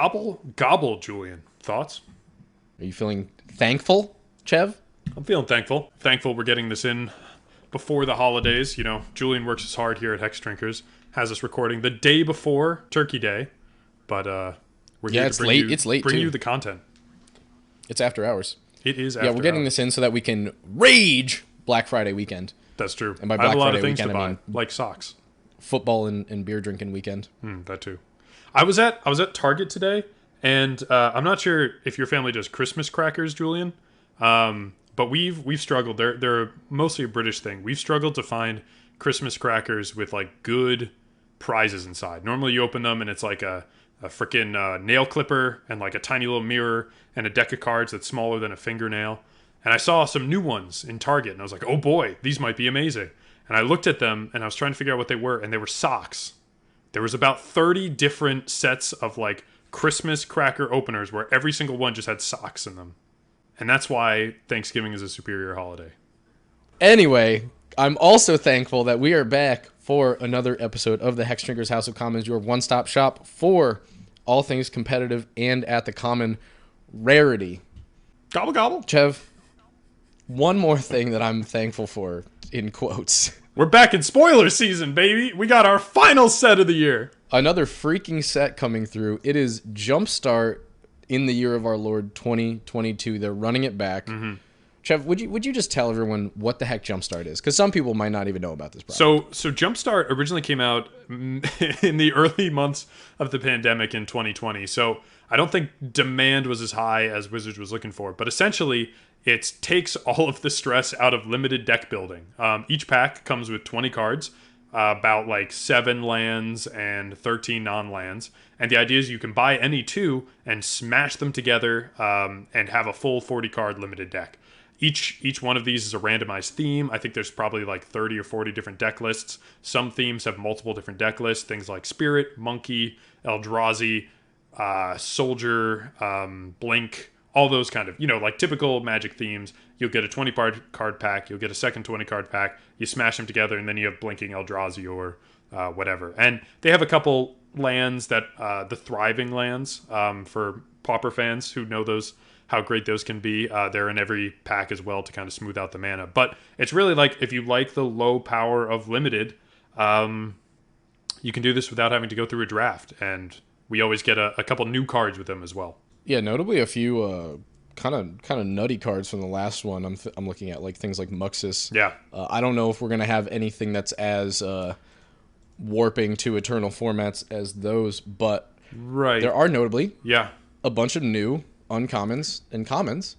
Gobble, gobble, Julian. Thoughts? Are you feeling thankful, Chev? I'm feeling thankful. Thankful we're getting this in before the holidays. You know, Julian works as hard here at Hex Drinkers, has us recording the day before Turkey Day, but we're here to bring you the content. It's after hours. It is after hours. Yeah, we're getting this in so that we can rage Black Friday weekend. That's true. And by I have Black a lot Friday of things weekend, to buy, I mean like socks. Football and beer drinking weekend. That too. I was at Target today, and I'm not sure if your family does Christmas crackers, Julian, but we've struggled. They're mostly a British thing. We've struggled to find Christmas crackers with like good prizes inside. Normally, you open them and it's like a freaking nail clipper and like a tiny little mirror and a deck of cards that's smaller than a fingernail. And I saw some new ones in Target, and I was like, oh boy, these might be amazing. And I looked at them, and I was trying to figure out what they were, and they were socks. There was about 30 different sets of like Christmas cracker openers where every single one just had socks in them. And that's why Thanksgiving is a superior holiday. Anyway, I'm also thankful that we are back for another episode of the Hex Drinkers House of Commons, your one-stop shop for all things competitive and at the common rarity. Gobble, gobble. Chev, one more thing that I'm thankful for, in quotes. We're back in spoiler season, baby. We got our final set of the year. Another freaking set coming through. It is Jumpstart in the year of our Lord 2022. They're running it back. Mm-hmm. Chev, would you just tell everyone what the heck Jumpstart is? Because some people might not even know about this product. So Jumpstart originally came out in the early months of the pandemic in 2020. So I don't think demand was as high as Wizards was looking for. But essentially, it takes all of the stress out of limited deck building. Each pack comes with 20 cards, about like 7 lands and 13 non-lands. And the idea is you can buy any two and smash them together and have a full 40-card limited deck. Each one of these is a randomized theme. I think there's probably like 30 or 40 different deck lists. Some themes have multiple different deck lists. Things like Spirit, Monkey, Eldrazi, Soldier, Blink, all those kind of, like typical Magic themes. You'll get a 20-card pack. You'll get a second 20-card pack. You smash them together, and then you have Blinking Eldrazi or whatever. And they have a couple lands that, the Thriving lands, for Pauper fans who know those, how great those can be. They're in every pack as well to kind of smooth out the mana. But it's really like, if you like the low power of limited, you can do this without having to go through a draft. And we always get a couple new cards with them as well. Yeah, notably a few kind of nutty cards from the last one. I'm looking at like things like Muxus. Yeah. I don't know if we're gonna have anything that's as warping to Eternal formats as those, but right, there are notably a bunch of new uncommons and commons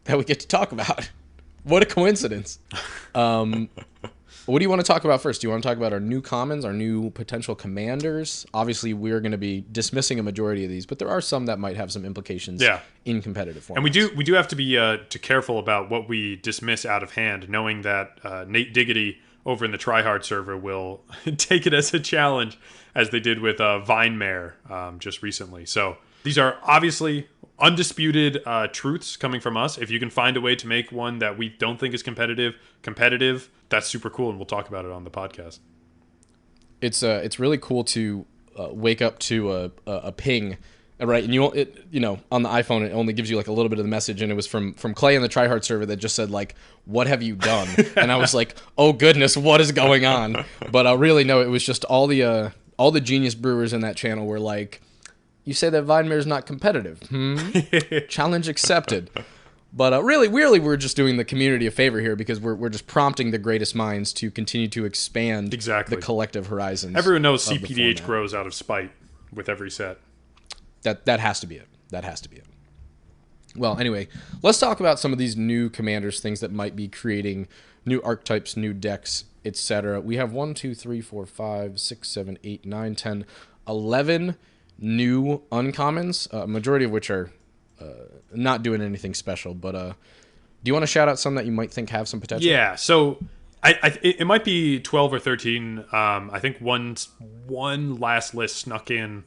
that we get to talk about. What a coincidence. What do you want to talk about first? Do you want to talk about our new commons, our new potential commanders? Obviously, we're going to be dismissing a majority of these, but there are some that might have some implications in competitive formats. And we do have to be careful about what we dismiss out of hand, knowing that Nate Diggity over in the Tryhard server will take it as a challenge, as they did with Vine Mare just recently. So these are obviously undisputed truths coming from us. If you can find a way to make one that we don't think is competitive, that's super cool, and we'll talk about it on the podcast. It's really cool to wake up to a ping, right? And on the iPhone it only gives you like a little bit of the message, and it was from Clay in the Tryhard server that just said like, "What have you done?" And I was like, "Oh goodness, what is going on?" But really no, it was just all the genius brewers in that channel were like, "You say that Vine Mare is not competitive? Challenge accepted." But really, we're just doing the community a favor here, because we're just prompting the greatest minds to continue to expand the collective horizons. Everyone knows CPDH grows out of spite with every set. That has to be it. That has to be it. Well, anyway, let's talk about some of these new commanders, things that might be creating new archetypes, new decks, etc. We have 1, 2, 3, 4, 5, 6, 7, 8, 9, 10, 11 new uncommons, a majority of which are not doing anything special. But do you want to shout out some that you might think have some potential? Yeah, so it might be 12 or 13. I think one last list snuck in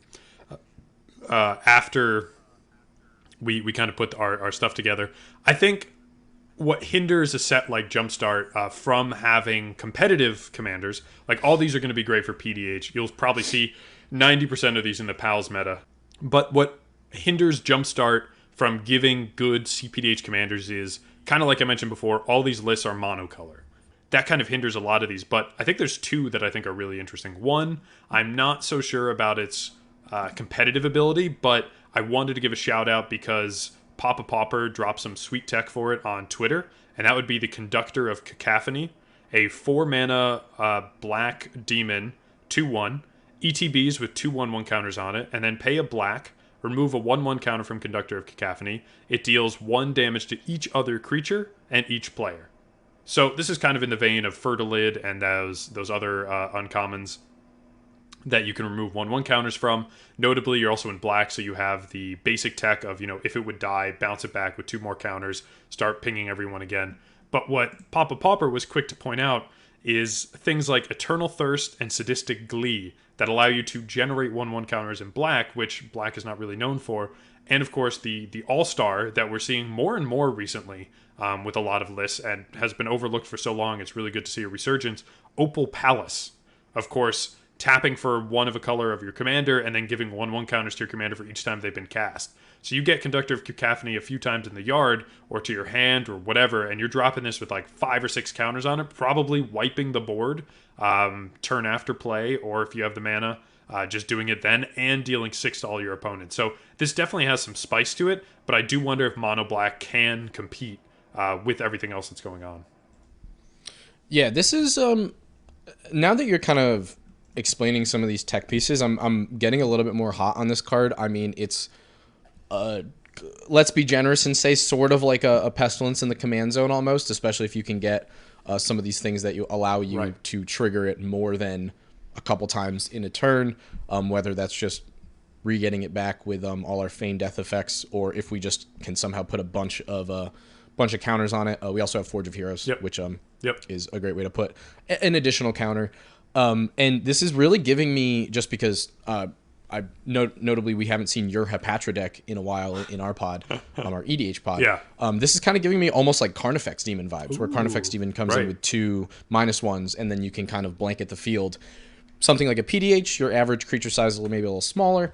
after we kind of put our stuff together. I think what hinders a set like Jumpstart from having competitive commanders, like all these are going to be great for PDH. You'll probably see 90% of these in the PALs meta. But what hinders Jumpstart from giving good CPDH commanders is kind of like I mentioned before, all these lists are monocolor. That kind of hinders a lot of these, but I think there's two that I think are really interesting. One, I'm not so sure about its competitive ability, but I wanted to give a shout out because PapaPauper dropped some sweet tech for it on Twitter, and that would be the Conductor of Cacophony, a 4-mana black demon, 2/1, ETBs with 2/1/1 counters on it, and then pay a black, remove a 1/1 counter from Conductor of Cacophony. It deals 1 damage to each other creature and each player. So this is kind of in the vein of Fertilid and those other uncommons that you can remove 1/1 counters from. Notably, you're also in black, so you have the basic tech of, if it would die, bounce it back with 2 more counters, start pinging everyone again. But what PapaPauper was quick to point out is things like Eternal Thirst and Sadistic Glee that allow you to generate 1/1 counters in black, which black is not really known for. And of course, the All-Star that we're seeing more and more recently with a lot of lists and has been overlooked for so long, it's really good to see a resurgence. Opal Palace, of course, tapping for 1 of a color of your commander and then giving 1/1 counters to your commander for each time they've been cast. So you get Conductor of Cacophony a few times in the yard or to your hand or whatever, and you're dropping this with like 5 or 6 counters on it, probably wiping the board turn after play, or if you have the mana, just doing it then and dealing 6 to all your opponents. So this definitely has some spice to it, but I do wonder if Mono Black can compete with everything else that's going on. Yeah, this is now that you're kind of explaining some of these tech pieces, I'm getting a little bit more hot on this card. I mean, it's let's be generous and say sort of like a pestilence in the command zone almost, especially if you can get some of these things that you allow you to trigger it more than a couple times in a turn, whether that's just re-getting it back with all our Feign Death effects, or if we just can somehow put a bunch of counters on it. We also have Forge of Heroes, which is a great way to put an additional counter. And this is really giving me, just because notably we haven't seen your Hepatra deck in a while in our pod, our EDH pod. Yeah. This is kind of giving me almost like Carnifex Demon vibes, where Carnifex Demon comes in with 2 -1s, and then you can kind of blanket the field. Something like a PDH, your average creature size is maybe a little smaller.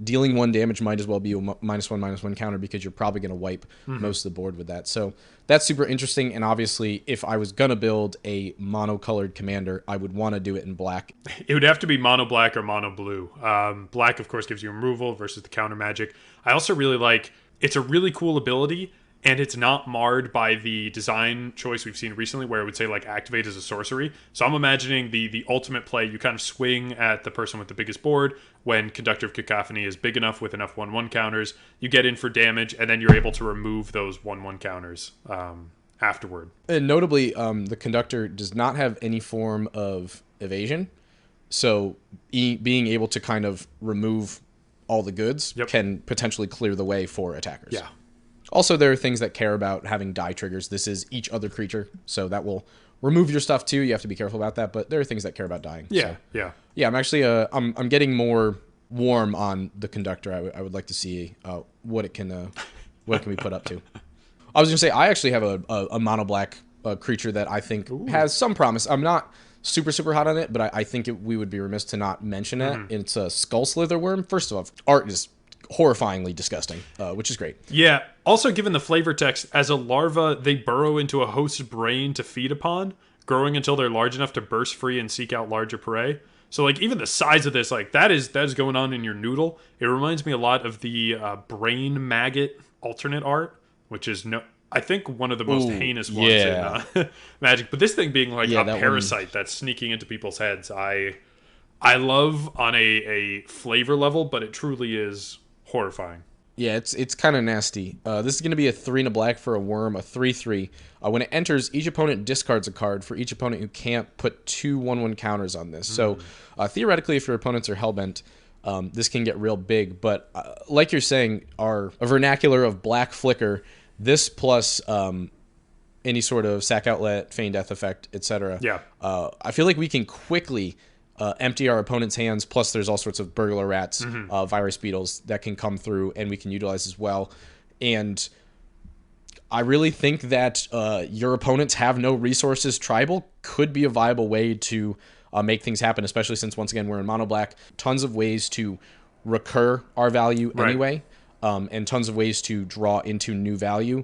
Dealing 1 damage might as well be a -1/-1 counter, because you're probably going to wipe most of the board with that. So that's super interesting. And obviously, if I was going to build a monocolored commander, I would want to do it in black. It would have to be mono black or mono blue. Black, of course, gives you removal versus the counter magic. I also really like, it's a really cool ability, and it's not marred by the design choice we've seen recently, where it would say like activate as a sorcery. So I'm imagining the ultimate play, you kind of swing at the person with the biggest board when Conductor of Cacophony is big enough with enough 1/1 counters. You get in for damage, and then you're able to remove those 1/1 counters afterward. And notably, the Conductor does not have any form of evasion. So being able to kind of remove all the goods can potentially clear the way for attackers. Yeah. Also, there are things that care about having die triggers. This is each other creature, so that will remove your stuff too. You have to be careful about that, but there are things that care about dying. Yeah, so, yeah. I'm actually I'm getting more warm on the Conductor. I would like to see what it can be put up to. I was gonna say, I actually have a mono black creature that I think has some promise. I'm not super hot on it, but I think we would be remiss to not mention it. It's a Skull Slither Worm. First of all, art is horrifyingly disgusting, which is great. Yeah. Also, given the flavor text, as a larva, they burrow into a host's brain to feed upon, growing until they're large enough to burst free and seek out larger prey. So, like, even the size of this, like, that is going on in your noodle. It reminds me a lot of the brain maggot alternate art, which is I think one of the most heinous ones in Magic. But this thing being like a parasite that's sneaking into people's heads, I love on a flavor level, but it truly is horrifying. Yeah, it's kind of nasty. This is going to be a 3 and a black for a worm, a 3/3. When it enters, each opponent discards a card for each opponent who can't put 2 1/1 counters on this. So theoretically, if your opponents are hellbent, this can get real big. But like you're saying, a vernacular of black flicker, this plus any sort of sack outlet, Feign Death effect, etc. Yeah. I feel like we can quickly empty our opponent's hands, plus there's all sorts of burglar rats, virus beetles that can come through and we can utilize as well. And I really think that your opponents have no resources tribal could be a viable way to make things happen, especially since, once again, we're in mono black. Tons of ways to recur our value Right. anyway, and tons of ways to draw into new value.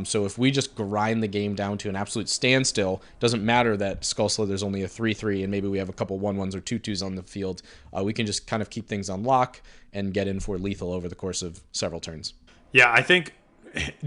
So if we just grind the game down to an absolute standstill, doesn't matter that Skull Slither's only a 3/3 and maybe we have a couple 1/1s or 2/2s on the field. We can just kind of keep things on lock and get in for lethal over the course of several turns. Yeah, I think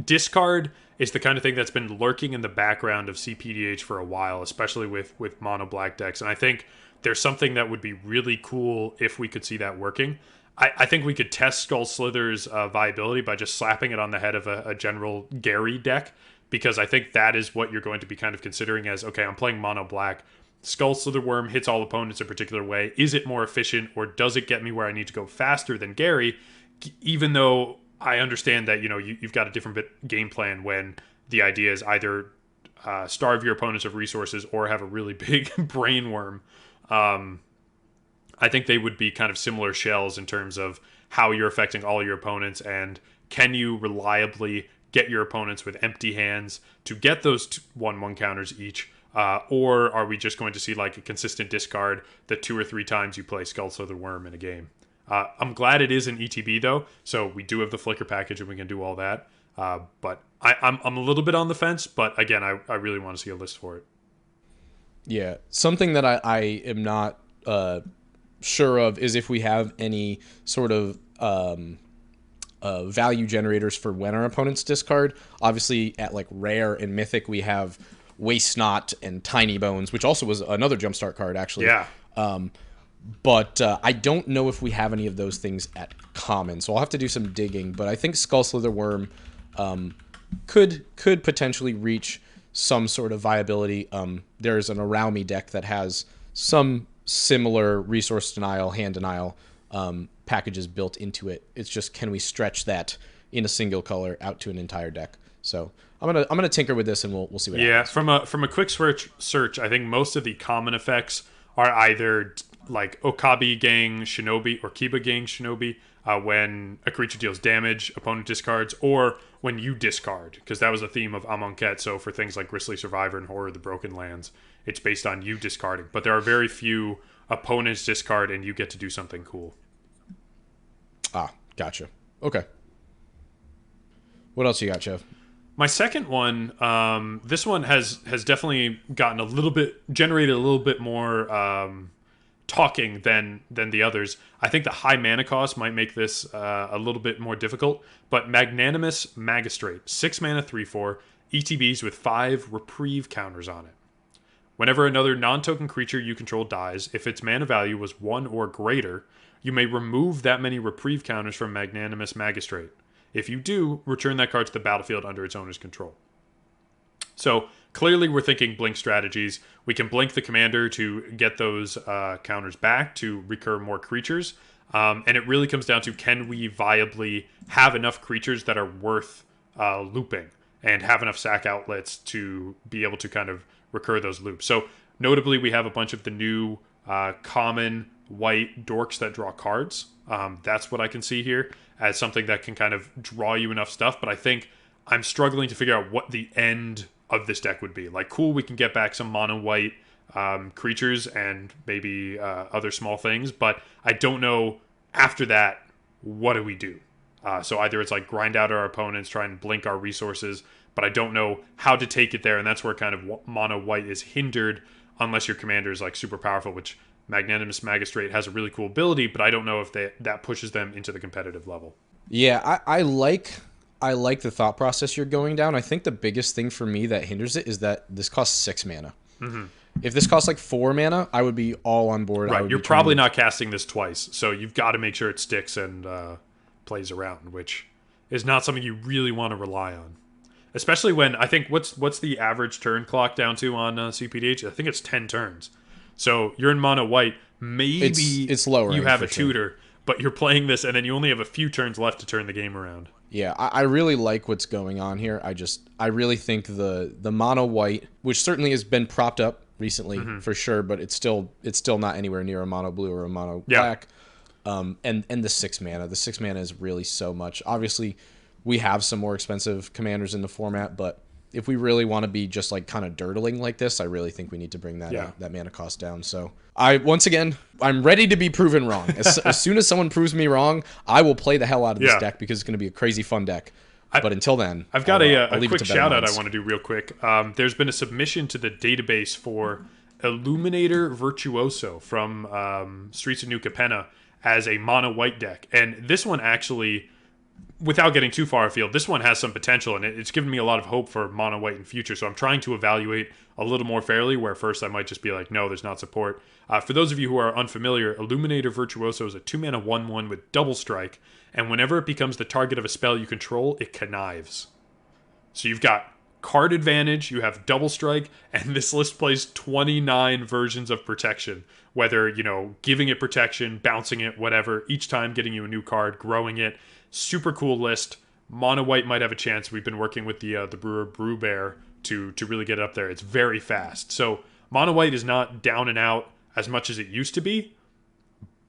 discard is the kind of thing that's been lurking in the background of CPDH for a while, especially with mono black decks. And I think there's something that would be really cool if we could see that working. I think we could test Skull Slither's viability by just slapping it on the head of a general Gary deck, because I think that is what you're going to be kind of considering as, okay, I'm playing mono black. Skull Slither Worm hits all opponents a particular way. Is it more efficient, or does it get me where I need to go faster than Gary? Even though I understand that you've got a different game plan when the idea is either starve your opponents of resources or have a really big brain worm. I think they would be kind of similar shells in terms of how you're affecting all your opponents, and can you reliably get your opponents with empty hands to get those 1/1 counters each, or are we just going to see like a consistent discard the 2 or 3 times you play Skull Slither Worm in a game? I'm glad it is an ETB though, so we do have the Flicker package and we can do all that. But I'm a little bit on the fence, but again, I really want to see a list for it. Yeah, something that I am not sure of is if we have any sort of value generators for when our opponents discard. Obviously, at like Rare and Mythic, we have Waste Not and Tiny Bones, which also was another Jumpstart card, actually. Yeah. But I don't know if we have any of those things at Common, so I'll have to do some digging. But I think Skull Slither Worm could potentially reach some sort of viability. There's an Around Me deck that has some similar resource denial, hand denial packages built into it. It's just, can we stretch that in a single color out to an entire deck? So I'm gonna tinker with this, and we'll see what happens. From a quick search, I think most of the common effects are either like Okabe Gang Shinobi or Kiba Gang Shinobi, when a creature deals damage, opponent discards, or when you discard, because that was a theme of Amonkhet. So for things like Grisly Survivor and Horror of the Broken Lands, it's based on you discarding. But there are very few opponents discard and you get to do something cool. Ah, gotcha. Okay. What else you got, Chev? My second one, this one has definitely generated a little bit more talking than the others. I think the high mana cost might make this a little bit more difficult, but Magnanimous Magistrate, 6 mana, 3/4, ETBs with 5 reprieve counters on it. Whenever another non-token creature you control dies, if its mana value was 1 or greater, you may remove that many reprieve counters from Magnanimous Magistrate. If you do, return that card to the battlefield under its owner's control. So clearly we're thinking blink strategies. We can blink the commander to get those counters back to recur more creatures. And it really comes down to, can we viably have enough creatures that are worth looping and have enough sack outlets to be able to kind of recur those loops. So notably, we have a bunch of the new common white dorks that draw cards. That's what I can see here as something that can kind of draw you enough stuff. But I think I'm struggling to figure out what the end of this deck would be. Like, cool, we can get back some mono white creatures and maybe other small things, but I don't know after that, what do we do? So either it's like grind out our opponents, try and blink our resources, but I don't know how to take it there, and that's where kind of mono white is hindered unless your commander is like super powerful, which Magnanimous Magistrate has a really cool ability, but I don't know if that pushes them into the competitive level. Yeah, I like the thought process you're going down. I think the biggest thing for me that hinders it is that this costs 6 mana. Mm-hmm. If this costs like 4 mana, I would be all on board. Right, you're probably not casting this twice, so you've got to make sure it sticks and plays around, which is not something you really want to rely on. Especially when, I think, what's the average turn clock down to on CPDH? I think it's 10 turns. So you're in mono white, maybe it's lower. You have a tutor, but you're playing this, and then you only have a few turns left to turn the game around. Yeah, I really like what's going on here. I really think the mono white, which certainly has been propped up recently for sure, but it's still not anywhere near a mono blue or a mono black. And the 6 mana. The 6 mana is really so much. Obviously, we have some more expensive commanders in the format, but if we really want to be just like kind of dirtling like this, I really think we need to bring that Yeah. that mana cost down. So I'm ready to be proven wrong. As soon as someone proves me wrong, I will play the hell out of this deck because it's going to be a crazy fun deck. But until then, I've got I'll a leave it quick to better shout out minds. I want to do real quick. There's been a submission to the database for Illuminator Virtuoso from Streets of New Capenna as a mono white deck, and this one actually, without getting too far afield, this one has some potential, and it's given me a lot of hope for mono white in future. So I'm trying to evaluate a little more fairly, where first I might just be like, no, there's not support. For those of you who are unfamiliar, Illuminator Virtuoso is a 2-mana 1/1 with double strike, and whenever it becomes the target of a spell you control, it connives. So you've got card advantage, you have double strike, and this list plays 29 versions of protection. Whether, giving it protection, bouncing it, whatever, each time getting you a new card, growing it. Super cool list. Mono white might have a chance. We've been working with the brewer Brew Bear to really get it up there. It's very fast. So mono white is not down and out as much as it used to be,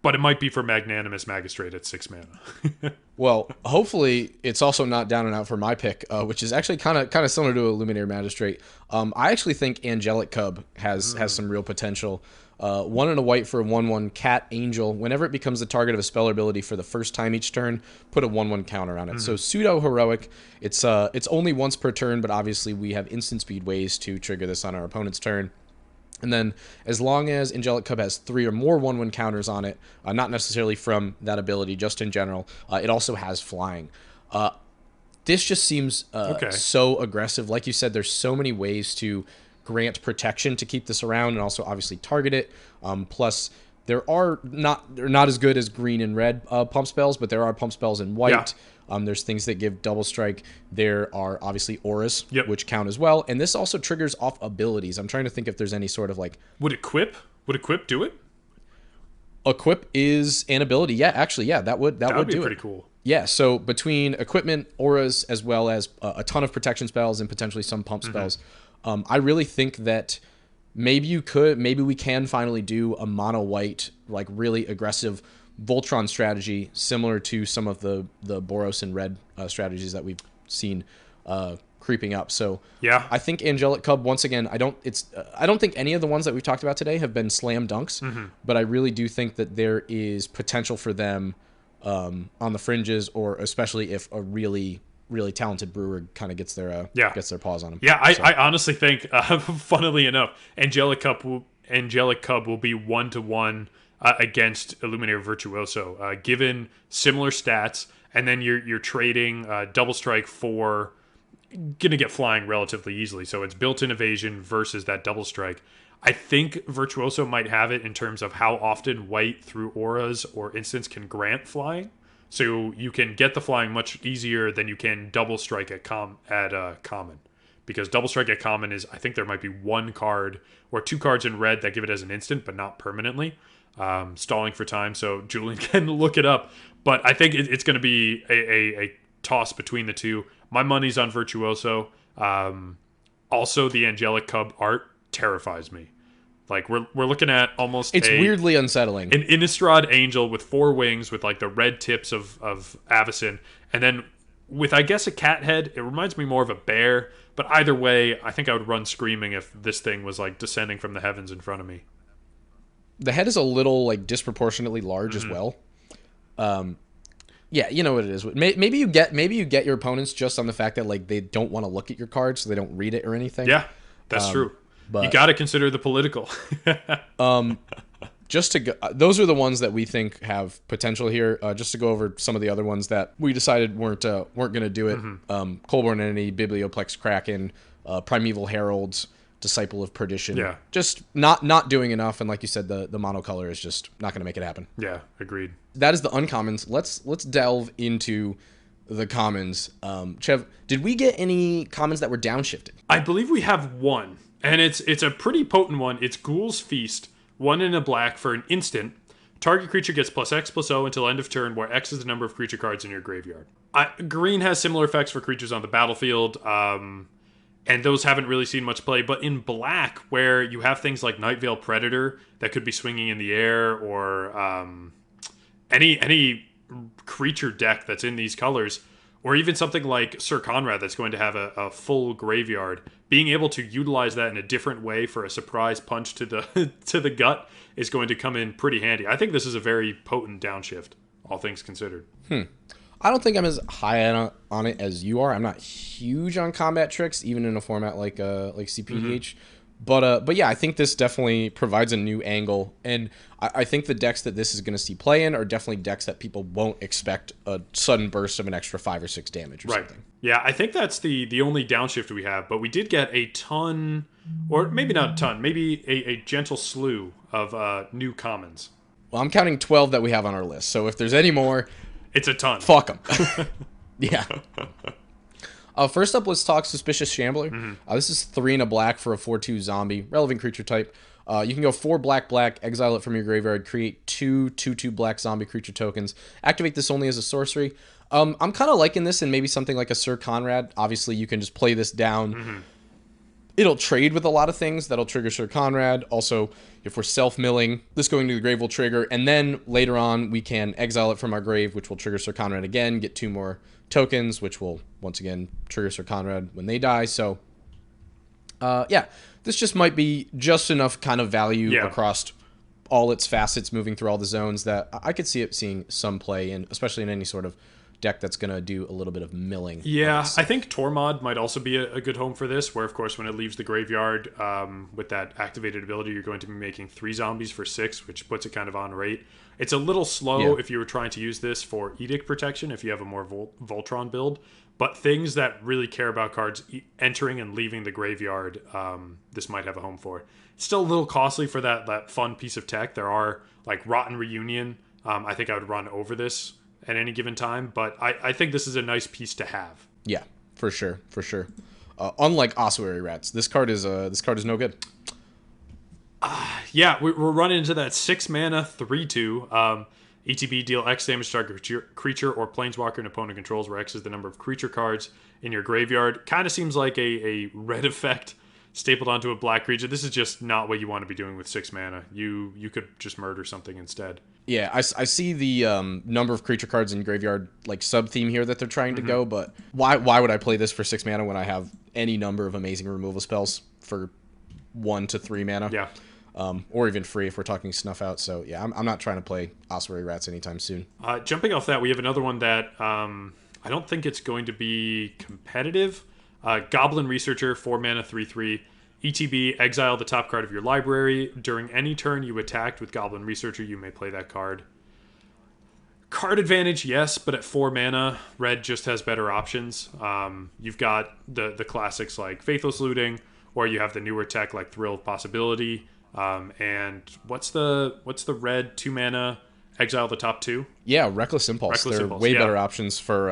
but it might be for Magnanimous Magistrate at 6 mana. Well, hopefully it's also not down and out for my pick, which is actually kind of similar to Illuminator Magistrate. I actually think Angelic Cub has some real potential. 1 and a white for a 1/1 Cat Angel. Whenever it becomes the target of a spell or ability for the first time each turn, put a 1/1 counter on it. So pseudo heroic. It's only once per turn, but obviously we have instant speed ways to trigger this on our opponent's turn. And then, as long as Angelic Cub has 3 or more 1/1 counters on it, not necessarily from that ability, just in general, it also has flying. This just seems so aggressive. Like you said, there's so many ways to grant protection to keep this around, and also obviously target it. Plus, they're not as good as green and red pump spells, but there are pump spells in white. Yeah. There's things that give double strike. There are obviously auras, Yep. which count as well. And this also triggers off abilities. I'm trying to think if there's any sort of like... Would Equip do it? Equip is an ability. Yeah, actually, yeah, that would be do pretty it. cool. Yeah, so between equipment, auras, as well as a ton of protection spells and potentially some pump spells, I really think that maybe we can finally do a mono white, like really aggressive Voltron strategy, similar to some of the Boros and red strategies that we've seen creeping up. So Yeah. I think Angelic Cub, once again, I don't think any of the ones that we've talked about today have been slam dunks, but I really do think that there is potential for them on the fringes, or especially if a really talented brewer kind of gets their paws on them. Yeah, I honestly think, funnily enough, Angelic Cub will be 1-to-1 against Illuminator Virtuoso, given similar stats, and then you're trading double strike for gonna get flying relatively easily. So it's built-in evasion versus that double strike. I think Virtuoso might have it in terms of how often white through auras or instants can grant flying. So you can get the flying much easier than you can double strike at common. Because double strike at common is, I think there might be 1 card or 2 cards in red that give it as an instant, but not permanently. Stalling for time, so Julian can look it up. But I think it's going to be a toss between the two. My money's on Virtuoso. Also, the Angelic Cub art terrifies me. Like, we're looking at almost It's weirdly unsettling. An Innistrad Angel with 4 wings with, like, the red tips of Avacyn. And then with, I guess, a cat head, it reminds me more of a bear. But either way, I think I would run screaming if this thing was, like, descending from the heavens in front of me. The head is a little like disproportionately large as well. Yeah, you know what it is. Maybe you get your opponents just on the fact that like they don't want to look at your cards, so they don't read it or anything. Yeah, that's true. But you got to consider the political. Those are the ones that we think have potential here. Just to go over some of the other ones that we decided weren't going to do it. Colborne Entity, Biblioplex Kraken, Primeval Heralds, Disciple of Perdition. Yeah. Just not doing enough, and like you said, the monocolor is just not going to make it happen. Yeah, agreed. That is the uncommons. Let's delve into the commons. Chev, did we get any commons that were downshifted? I believe we have one, and it's a pretty potent one. It's Ghoul's Feast, 1 in a black for an instant. Target creature gets +X/+O until end of turn, where X is the number of creature cards in your graveyard. Green has similar effects for creatures on the battlefield. And those haven't really seen much play. But in black, where you have things like Nightveil Predator that could be swinging in the air, or any creature deck that's in these colors, or even something like Sir Conrad that's going to have a full graveyard, being able to utilize that in a different way for a surprise punch to the to the gut is going to come in pretty handy. I think this is a very potent downshift, all things considered. I don't think I'm as high on it as you are. I'm not huge on combat tricks, even in a format like CPDH. But yeah, I think this definitely provides a new angle, and I think the decks that this is going to see play in are definitely decks that people won't expect a sudden burst of an extra 5 or 6 damage or something. Yeah, I think that's the only downshift we have, but we did get a ton, or maybe not a ton, maybe a gentle slew of new commons. Well, I'm counting 12 that we have on our list, so if there's any more, it's a ton. Fuck them. Yeah. First up, let's talk Suspicious Shambler. This is 3 and a black for a 4/2 zombie, relevant creature type. You can go 4 black, exile it from your graveyard, create 2/2/2 black zombie creature tokens. Activate this only as a sorcery. I'm kind of liking this in maybe something like a Sir Conrad. Obviously, you can just play this down. It'll trade with a lot of things that'll trigger Sir Conrad. Also, if we're self-milling, this going to the grave will trigger. And then later on, we can exile it from our grave, which will trigger Sir Conrad again, get 2 more tokens, which will once again trigger Sir Conrad when they die. So, yeah, this just might be just enough kind of value across all its facets, moving through all the zones, that I could see it seeing some play in, especially in any sort of deck that's going to do a little bit of milling. Yeah, I think Tormod might also be a good home for this, where, of course, when it leaves the graveyard with that activated ability, you're going to be making 3 zombies for 6, which puts it kind of on rate. It's a little slow if you were trying to use this for Edict protection, if you have a more Voltron build, but things that really care about cards entering and leaving the graveyard, this might have a home for. It's still a little costly for that fun piece of tech. There are, like, Rotten Reunion. I think I would run over this at any given time, but I think this is a nice piece to have. Yeah, for sure. Unlike Ossuary Rats, this card is no good. Yeah, we're running into that 6 mana 3/2. ETB, deal X damage to target creature or planeswalker an opponent controls, where X is the number of creature cards in your graveyard. Kind of seems like a red effect stapled onto a black creature. This is just not what you want to be doing with 6 mana. You could just murder something instead. Yeah, I see the number of creature cards in graveyard, like, sub-theme here that they're trying to go, but why would I play this for 6 mana when I have any number of amazing removal spells for 1 to 3 mana? Yeah. Or even free if we're talking Snuff Out. So, yeah, I'm not trying to play Ossuary Rats anytime soon. Jumping off that, we have another one that I don't think it's going to be competitive. Goblin Researcher, 4 mana, 3/3. ETB, exile the top card of your library. During any turn you attacked with Goblin Researcher, you may play that card. Card advantage, yes, but at 4 mana, red just has better options. You've got the classics like Faithless Looting, or you have the newer tech like Thrill of Possibility. And what's the red 2 mana, exile the top 2? Yeah, Reckless Impulse. They're way better options for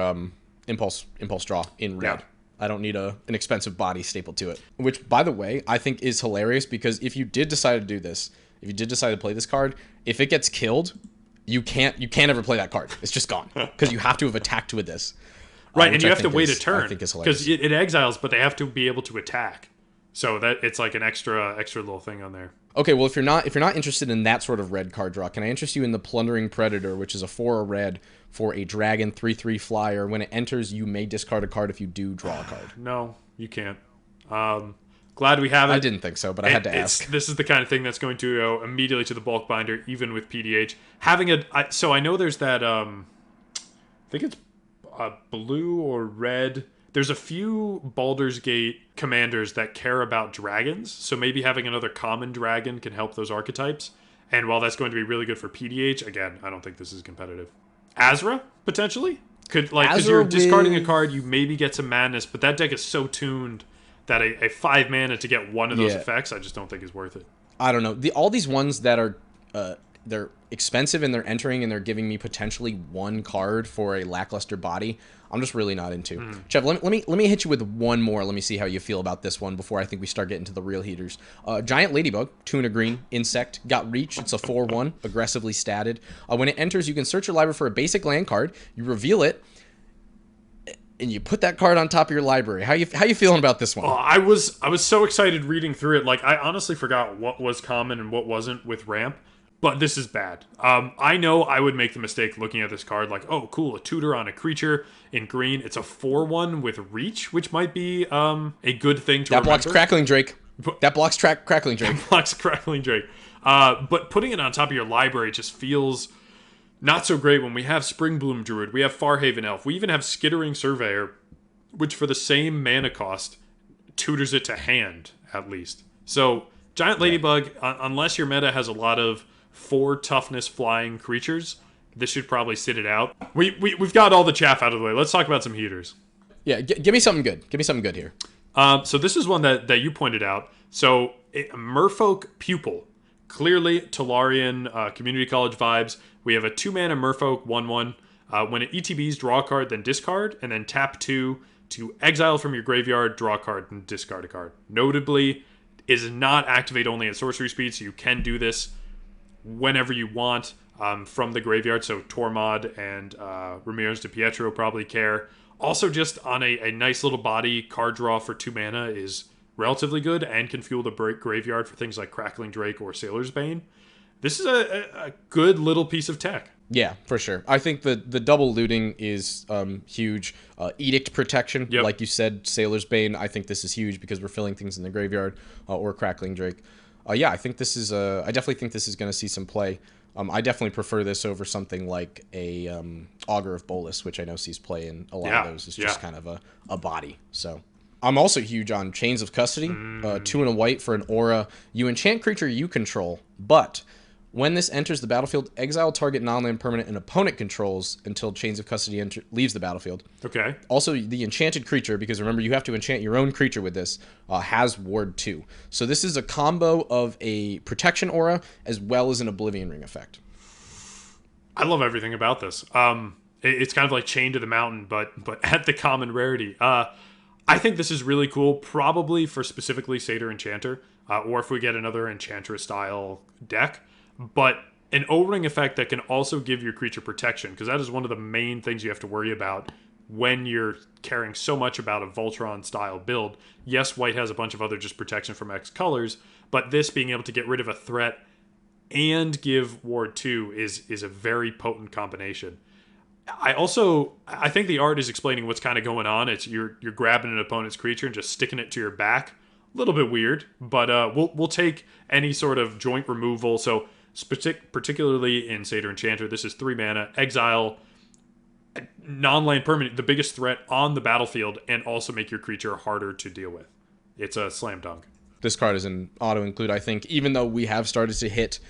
impulse draw in red. Yeah. I don't need an expensive body stapled to it. Which, by the way, I think is hilarious, because if you did decide to do this, if you did decide to play this card, if it gets killed, you can't ever play that card. It's just gone, because you have to have attacked with this. Right, and you have to wait a turn, because it exiles, but they have to be able to attack. So that it's like an extra little thing on there. Okay, well, if you're not interested in that sort of red card draw, can I interest you in the Plundering Predator, which is a 4 red for a dragon 3/3 flyer. When it enters, you may discard a card if you do draw a card. No, you can't. Glad we have it. I didn't think so, but I had to ask. This is the kind of thing that's going to go immediately to the bulk binder, even with PDH. So I know there's that. I think it's blue or red. There's a few Baldur's Gate commanders that care about dragons, so maybe having another common dragon can help those archetypes. And while that's going to be really good for PDH, again, I don't think this is competitive. Azra, potentially? Because you're discarding a card, you maybe get some madness, but that deck is so tuned that a 5 mana to get one of those effects, I just don't think is worth it. I don't know. All these ones that are they're expensive and they're entering and they're giving me potentially 1 card for a lackluster body, I'm just really not into. Chev, let me hit you with one more. Let me see how you feel about this one before I think we start getting to the real heaters. Giant Ladybug, 2 and a green, insect, got reach. It's a 4/1, aggressively statted. When it enters, you can search your library for a basic land card. You reveal it, and you put that card on top of your library. How you feeling about this one? Oh, I was so excited reading through it. Like, I honestly forgot what was common and what wasn't with ramp. but this is bad. I know I would make the mistake looking at this card like, oh, cool, a tutor on a creature in green. It's a 4/1 with reach, which might be a good thing to remember. Blocks Crackling Drake. That blocks Crackling Drake. Blocks Crackling Drake. But putting it on top of your library just feels not so great when we have Springbloom Druid, we have Farhaven Elf, we even have Skittering Surveyor, which for the same mana cost tutors it to hand, at least. So, Giant Ladybug, unless your meta has a lot of 4 toughness flying creatures, this should probably sit it out. We've got all the chaff out of the way. Let's talk about some heaters. Yeah, give me something good. Give me something good here. So this is one that you pointed out. So, Merfolk Pupil. Clearly, Tolarian Community College vibes. We have a 2-mana Merfolk 1/1. When it ETBs, draw a card, then discard, and then tap 2 to exile from your graveyard, draw a card, and discard a card. Notably, is not activate only at sorcery speed, so you can do this whenever you want from the graveyard. So Tormod and Ramirez de Pietro probably care. Also, just on a nice little body, card draw for 2 mana is relatively good and can fuel the graveyard for things like Crackling Drake or Sailor's Bane. This is a good little piece of tech. Yeah, for sure. I think the double looting is huge. Edict protection, like you said, Sailor's Bane. I think this is huge because we're filling things in the graveyard or Crackling Drake. Yeah, I think this is. I definitely think this is going to see some play. I definitely prefer this over something like a Augur of Bolus, which I know sees play in a lot of those. It's just kind of a body. So I'm also huge on Chains of Custody. 2 and a white for an aura. You enchant creature you control, but when this enters the battlefield, exile target non-land permanent an opponent controls until Chains of Custody leaves the battlefield. Okay. Also, the enchanted creature, because remember, you have to enchant your own creature with this, has Ward 2. So this is a combo of a protection aura as well as an Oblivion Ring effect. I love everything about this. It's kind of like Chain to the Mountain, but at the common rarity. I think this is really cool, probably for specifically Satyr Enchanter, or if we get another Enchantress-style deck. But an O-Ring effect that can also give your creature protection, because that is one of the main things you have to worry about when you're caring so much about a Voltron-style build. Yes, white has a bunch of other just protection from X colors, but this being able to get rid of a threat and give Ward 2 is a very potent combination. I think the art is explaining what's kind of going on. It's you're grabbing an opponent's creature and just sticking it to your back. A little bit weird, but we'll take any sort of joint removal. So particularly in Satyr Enchanter, this is 3 mana, exile non-land permanent, the biggest threat on the battlefield, and also make your creature harder to deal with. It's a slam dunk. This card is an auto-include, I think, even though we have started to hit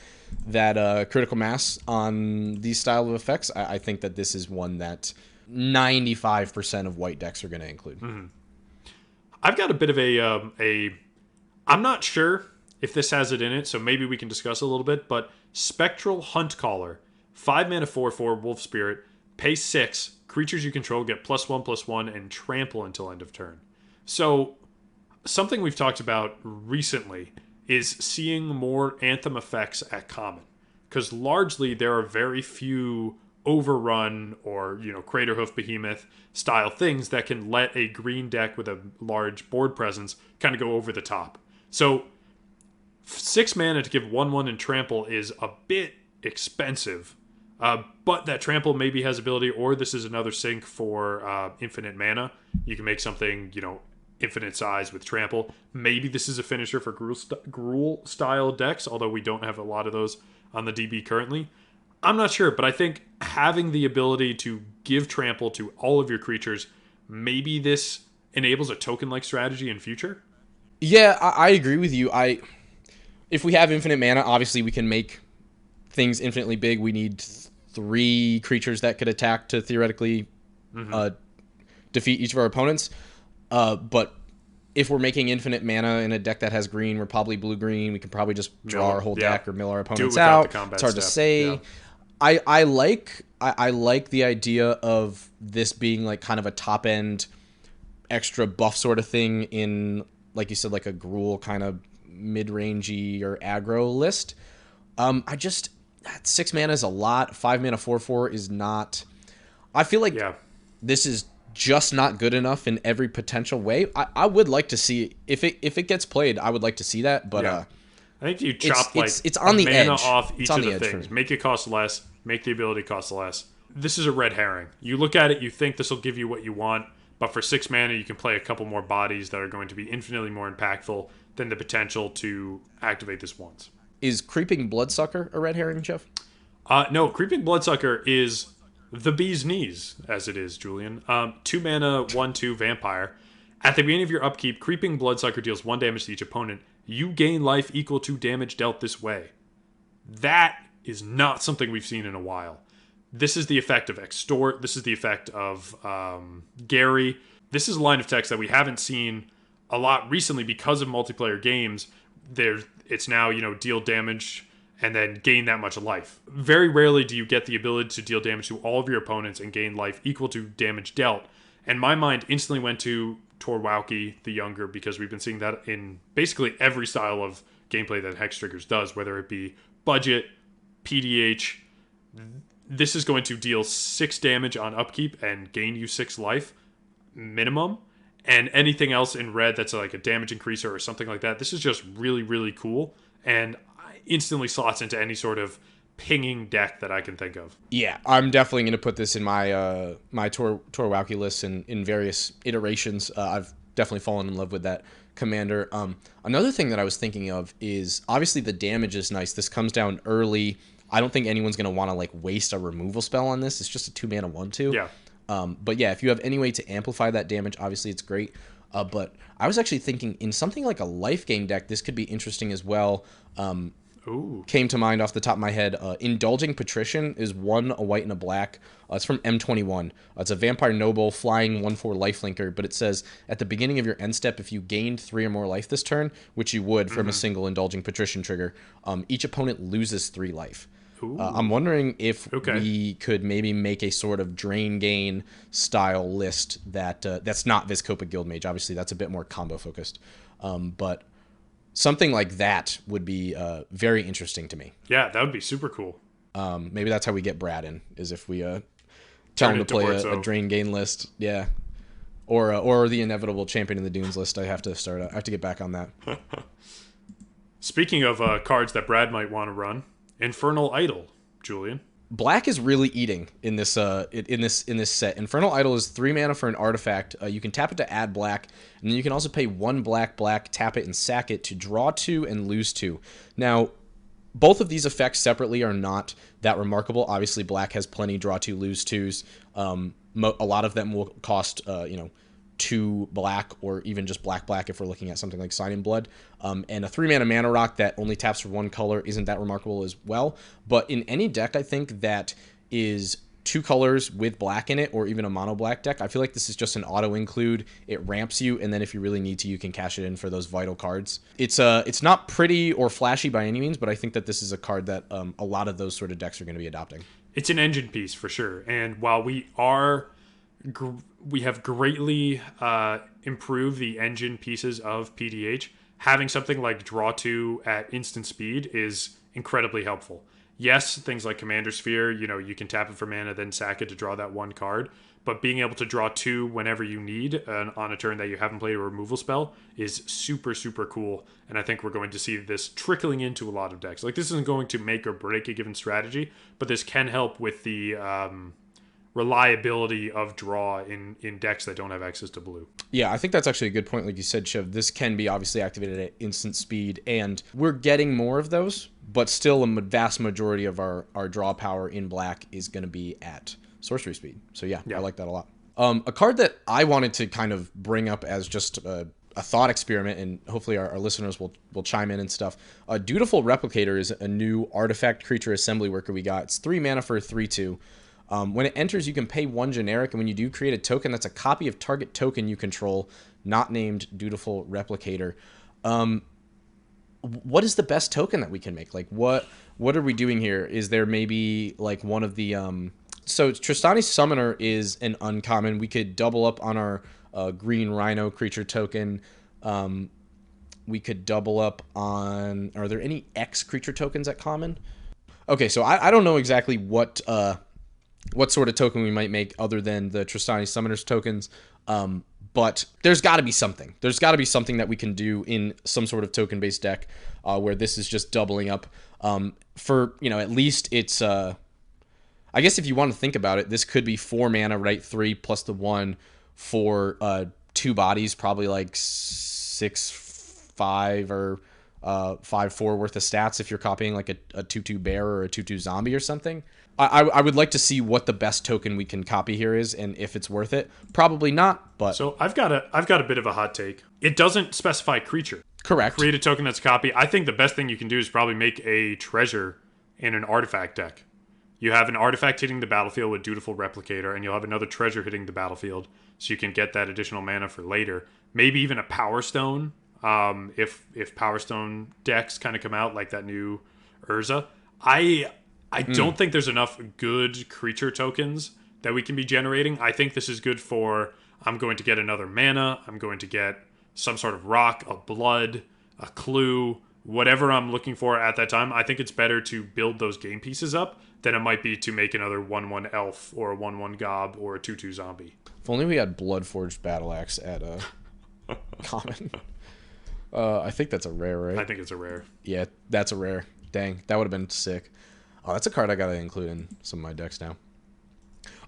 that critical mass on these style of effects. I think that this is one that 95% of white decks are going to include. Mm-hmm. I've got a bit of a I'm not sure if this has it in it, so maybe we can discuss a little bit, but Spectral Hunt Caller, 5 mana 4/4 Wolf Spirit, pay 6, creatures you control get +1/+1 and trample until end of turn. So something we've talked about recently is seeing more Anthem effects at common, because largely there are very few Overrun or Craterhoof Behemoth style things that can let a green deck with a large board presence kind of go over the top. So 6 mana to give 1/1 and trample is a bit expensive, but that trample maybe has ability, or this is another sync for infinite mana. You can make something infinite size with trample. Maybe this is a finisher for Gruul style decks, although we don't have a lot of those on the DB currently. I'm not sure, but I think having the ability to give trample to all of your creatures, maybe this enables a token-like strategy in future. Yeah, I agree with you. If we have infinite mana, obviously we can make things infinitely big. We need 3 creatures that could attack to theoretically defeat each of our opponents. But if we're making infinite mana in a deck that has green, we're probably blue-green. We can probably just draw our whole deck or mill our opponents out. It's hard to say. Yeah. I like the idea of this being like kind of a top-end extra buff sort of thing in, like you said, like a Gruul kind of mid-rangey or aggro list. That 6 mana is a lot. 5 mana 4/4 is not. I feel like this is just not good enough in every potential way. I would like to see if it gets played. I would like to see that, but I think you chop it's a on the mana edge. off It's each on of the the edge for things. me. Make it cost less. Make the ability cost less. This is a red herring. You look at it, you think this will give you what you want, but for 6 mana, you can play a couple more bodies that are going to be infinitely more impactful than the potential to activate this once. Is Creeping Bloodsucker a red herring, Jeff? No, Creeping Bloodsucker is the bee's knees, as it is, Julian. 2 mana, 1/2 vampire. At the beginning of your upkeep, Creeping Bloodsucker deals 1 damage to each opponent. You gain life equal to damage dealt this way. That is not something we've seen in a while. This is the effect of Extort. This is the effect of Gary. This is a line of text that we haven't seen a lot recently because of multiplayer games. It's now, deal damage and then gain that much life. Very rarely do you get the ability to deal damage to all of your opponents and gain life equal to damage dealt. And my mind instantly went to Torwalki the Younger, because we've been seeing that in basically every style of gameplay that Hex Triggers does, whether it be budget, PDH. This is going to deal 6 damage on upkeep and gain you 6 life minimum. And anything else in red that's like a damage increaser or something like that, this is just really, really cool. And instantly slots into any sort of pinging deck that I can think of. Yeah, I'm definitely going to put this in my my Torwalki list in various iterations. I've definitely fallen in love with that commander. Another thing that I was thinking of is, obviously the damage is nice. This comes down early. I don't think anyone's going to want to like waste a removal spell on this. It's just a 2 mana 1/2. Yeah. But yeah, if you have any way to amplify that damage, obviously it's great. But I was actually thinking in something like a life gain deck, this could be interesting as well. Ooh. Came to mind off the top of my head. Indulging Patrician is 1, a white and a black. It's from M21. It's a vampire noble flying 1/4 lifelinker, but it says at the beginning of your end step, if you gained 3 or more life this turn, which you would from a single Indulging Patrician trigger, each opponent loses 3 life. I'm wondering if we could maybe make a sort of drain gain style list that's not Vizkopa Guildmage. Obviously, that's a bit more combo focused. But something like that would be very interesting to me. Yeah, that would be super cool. Maybe that's how we get Brad in, is if we tell him to play a drain gain list. Yeah. Or the inevitable Champion in the Dunes list. I have to get back on that. Speaking of cards that Brad might want to run, Infernal Idol, Julian. Black is really eating in this set. Infernal Idol is 3 mana for an artifact. You can tap it to add black, and then you can also pay 1 black, tap it and sack it to draw 2 and lose 2. Now, both of these effects separately are not that remarkable. Obviously, black has plenty draw 2, lose 2s. A lot of them will cost 2 black, or even just black if we're looking at something like Sign in Blood. And a 3 mana rock that only taps for 1 color isn't that remarkable as well. But in any deck, I think that is 2 colors with black in it, or even a mono black deck, I feel like this is just an auto include. It ramps you, and then if you really need to, you can cash it in for those vital cards. It's not pretty or flashy by any means, but I think that this is a card that a lot of those sort of decks are going to be adopting. It's an engine piece for sure. And while we have greatly improved the engine pieces of PDH, having something like draw 2 at instant speed is incredibly helpful. Yes, things like Commander Sphere, you can tap it for mana, then sack it to draw that 1 card. But being able to draw 2 whenever you need on a turn that you haven't played a removal spell is super, super cool. And I think we're going to see this trickling into a lot of decks. Like, this isn't going to make or break a given strategy, but this can help with the reliability of draw in decks that don't have access to blue. Yeah, I think that's actually a good point. Like you said, Chev, this can be obviously activated at instant speed, and we're getting more of those, but still a vast majority of our draw power in black is going to be at sorcery speed. So yeah, I like that a lot. A card that I wanted to kind of bring up as just a thought experiment, and hopefully our listeners will chime in and stuff. Dutiful Replicator is a new artifact creature assembly worker we got. It's 3 mana for a 3/2. When it enters, you can pay 1 generic, and when you do create a token, that's a copy of target token you control, not named Dutiful Replicator. What is the best token that we can make? Like, what are we doing here? Is there maybe like one of the so Tristani Summoner is an uncommon. We could double up on our green Rhino creature token. We could double up on. Are there any X creature tokens at common? Okay, so I don't know exactly what sort of token we might make other than the Tristani Summoners tokens. But there's got to be something. There's got to be something that we can do in some sort of token-based deck where this is just doubling up. For, at least it's... I guess if you want to think about it, this could be 4 mana, right? 3 plus the 1 for 2 bodies, probably like 6/5 or 5/4 worth of stats if you're copying like a 2/2 bear or a 2/2 zombie or something. I would like to see what the best token we can copy here is and if it's worth it. Probably not, but... So I've got a bit of a hot take. It doesn't specify creature. Correct. Create a token that's a copy. I think the best thing you can do is probably make a treasure in an artifact deck. You have an artifact hitting the battlefield with Dutiful Replicator, and you'll have another treasure hitting the battlefield, so you can get that additional mana for later. Maybe even a Power Stone, if Power Stone decks kind of come out, like that new Urza. I don't think there's enough good creature tokens that we can be generating. I think this is good for, I'm going to get another mana, I'm going to get some sort of rock, a blood, a clue, whatever I'm looking for at that time. I think it's better to build those game pieces up than it might be to make another 1/1 elf or a 1/1 gob or a 2/2 zombie. If only we had Bloodforged Battle Axe at common. I think that's a rare, right? I think it's a rare. Yeah, that's a rare. Dang, that would have been sick. Oh, that's a card I gotta include in some of my decks now.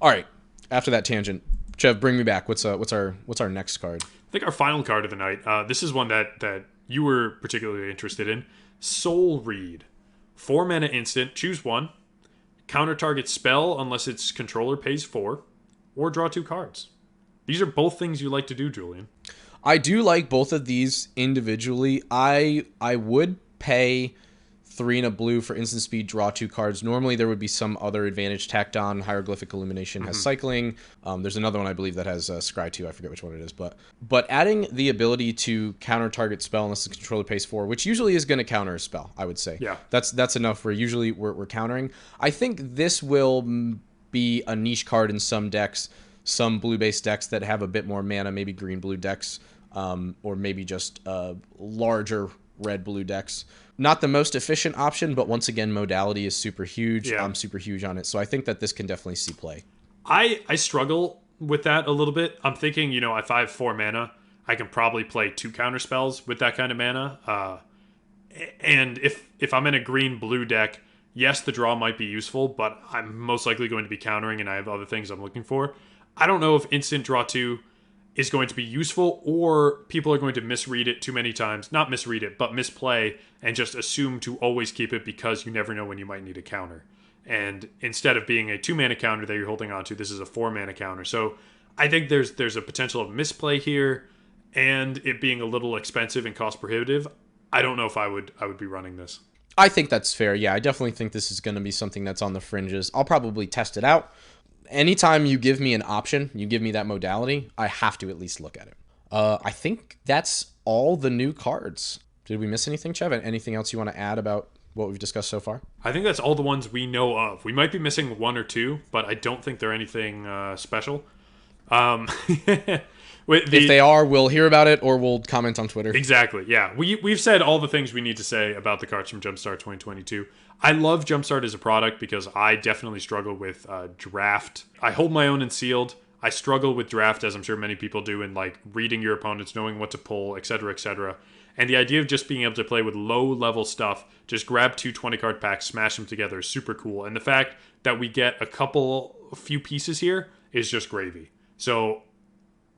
All right, after that tangent, Chev, bring me back. What's our next card? I think our final card of the night. This is one that you were particularly interested in. Soul Read, 4 mana instant. Choose one. Counter target spell unless its controller pays 4, or draw 2 cards. These are both things you like to do, Julian. I do like both of these individually. I would pay 3 and a blue for instant speed, draw 2 cards. Normally there would be some other advantage tacked on. Hieroglyphic Illumination has cycling. There's another one I believe that has Scry 2. I forget which one it is. But adding the ability to counter target spell unless the controller pays 4, which usually is going to counter a spell, I would say. Yeah. That's enough where usually we're countering. I think this will be a niche card in some decks, some blue-based decks that have a bit more mana, maybe green-blue decks, or maybe just larger red-blue decks. Not the most efficient option, but once again, modality is super huge. Yeah. I'm super huge on it. So I think that this can definitely see play. I struggle with that a little bit. I'm thinking, if I have 4 mana, I can probably play 2 counter spells with that kind of mana. And if I'm in a green-blue deck, yes, the draw might be useful, but I'm most likely going to be countering and I have other things I'm looking for. I don't know if instant draw 2 is going to be useful, or people are going to misread it too many times. Not misread it, but misplay and just assume to always keep it because you never know when you might need a counter. And instead of being a 2 mana counter that you're holding on to, this is a 4 mana counter. So I think there's a potential of misplay here, and it being a little expensive and cost prohibitive. I don't know if I would be running this. I think that's fair. Yeah, I definitely think this is going to be something that's on the fringes. I'll probably test it out. Anytime you give me an option, you give me that modality, I have to at least look at it. I think that's all the new cards. Did we miss anything, Chev? Anything else you want to add about what we've discussed so far? I think that's all the ones we know of. We might be missing 1 or 2, but I don't think they're anything special. If they are, we'll hear about it or we'll comment on Twitter. Exactly, yeah. We've said all the things we need to say about the cards from Jumpstart 2022. I love Jumpstart as a product because I definitely struggle with draft. I hold my own in sealed. I struggle with draft, as I'm sure many people do, in like reading your opponents, knowing what to pull, etc., etc. And the idea of just being able to play with low-level stuff, just grab 2 20-card packs, smash them together is super cool. And the fact that we get a few pieces here is just gravy. So